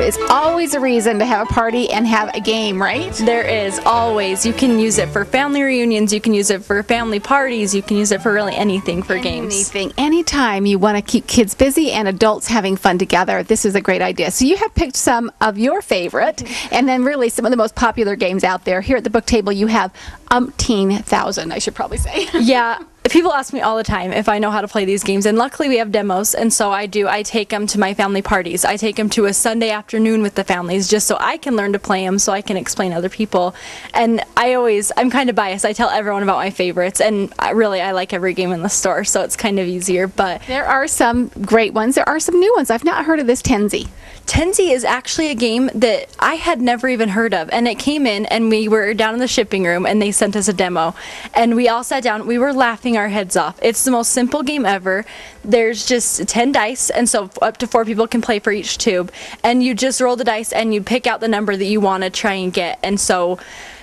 is always a reason to have a party and have a game, right? There is always. You can use it for family reunions, you can use it for family parties, you can use it for really anything for games. Anything. Anytime you want to keep kids busy and adults having fun together, this is a great idea. So you have picked some of your favorite and then really some of the most popular games out there. Here at the book table you have umpteen thousand, I should probably say. Yeah. People ask me all the time if I know how to play these games, and luckily we have demos, and so I do. I take them to my family parties. I take them to a Sunday afternoon with the families just so I can learn to play them, so I can explain to other people. And I'm kind of biased. I tell everyone about my favorites, and I like every game in the store, so it's kind of easier. But there are some great ones. There are some new ones. I've not heard of this Tansy. Tansy is actually a game that I had never even heard of, and it came in and we were down in the shipping room and they sent us a demo and we all sat down. We were laughing our heads off. It's the most simple game ever. There's just 10 dice, and so up to 4 people can play for each tube, and you just roll the dice and you pick out the number that you want to try and get. And so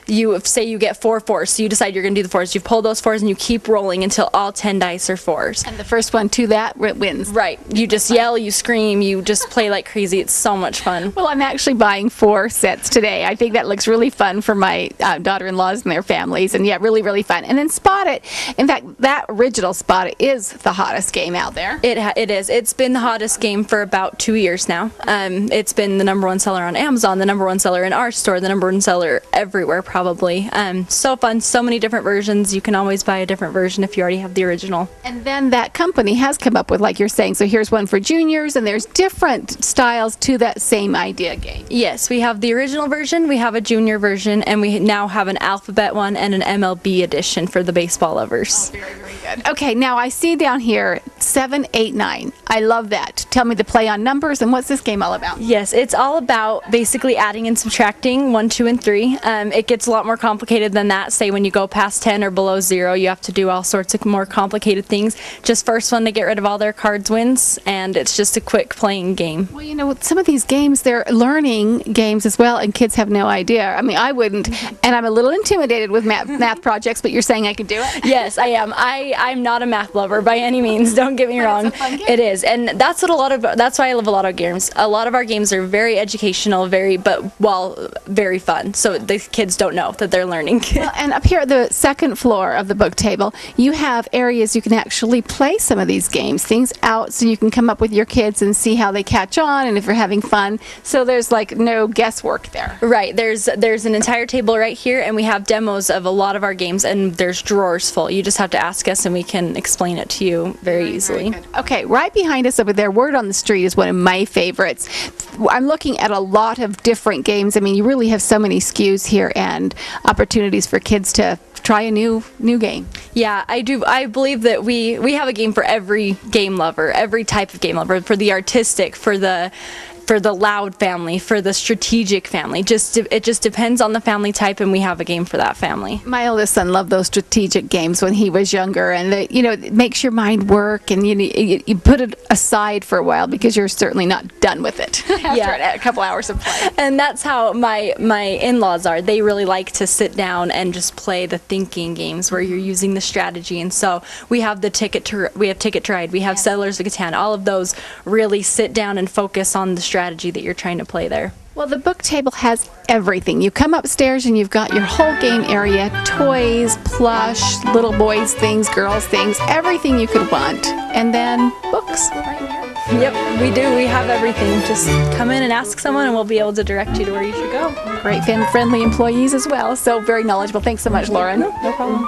you say you get 4 fours, so you decide you're going to do the fours. You pull those fours and you keep rolling until all 10 dice are fours. And the first one to that wins. Right. You just yell, you scream, you just play like crazy. It's so much fun. Well, I'm actually buying 4 sets today. I think that looks really fun for my daughter-in-laws and their families. And yeah, really, really fun. And then Spot It. In fact, that original Spot It is the hottest game out there. It is. It's been the hottest game for about 2 years now. It's been the #1 seller on Amazon, the #1 seller in our store, the #1 seller everywhere probably. So fun, so many different versions. You can always buy a different version if you already have the original. And then that company has come up with, like you're saying, so here's one for juniors, and there's different styles to that same idea game. Yes, we have the original version, we have a junior version, and we now have an alphabet one and an MLB edition for the baseball lovers. Oh, very, very good. Okay, now I see down here 7, 8, 9. I love that. Tell me the play on numbers, and what's this game all about? Yes, it's all about basically adding and subtracting 1, 2, and 3. It gets a lot more complicated than that. Say when you go past 10 or below 0, you have to do all sorts of more complicated things. Just first one to get rid of all their cards wins, and it's just a quick playing game. Well, you know, some of these games, they're learning games as well, and kids have no idea. I mean, I wouldn't, and I'm a little intimidated with math projects, but you're saying I can do it? Yes, I am. I'm not a math lover by any means, don't get me wrong. It's a fun game. It is, and that's why I love a lot of games. A lot of our games are very educational, very fun, so the kids don't know that they're learning. Well, and up here at the second floor of the book table, you have areas you can actually play some of these games, things out so you can come up with your kids and see how they catch on and if you're having fun. So there's like no guesswork there. Right, there's an entire table right here, and we have demos of a lot of our games, and there's drawers full. You just have to ask us and we can explain it to you very easily. Very good. Okay, right behind us over there, Word on the Street is one of my favorites. I'm looking at a lot of different games. I mean, you really have so many SKUs here and opportunities for kids to try a new game. Yeah, I do. I believe that we have a game for every game lover, every type of game lover, for the artistic, for the loud family, for the strategic family. It just depends on the family type, and we have a game for that family. My oldest son loved those strategic games when he was younger, and it makes your mind work, and you put it aside for a while because you're certainly not done with it after a couple hours of play. And that's how my in-laws are. They really like to sit down and just play the thinking games where you're using the strategy. And so we have Ticket to Ride, we have Settlers of Catan. All of those really sit down and focus on the strategy that you're trying to play there. Well, the book table has everything. You come upstairs and you've got your whole game area, toys, plush, little boys things, girls things, everything you could want. And then books right here. Yep, we do. We have everything. Just come in and ask someone and we'll be able to direct you to where you should go. Great, friendly employees as well, so very knowledgeable. Thanks so much, Lauren. No problem.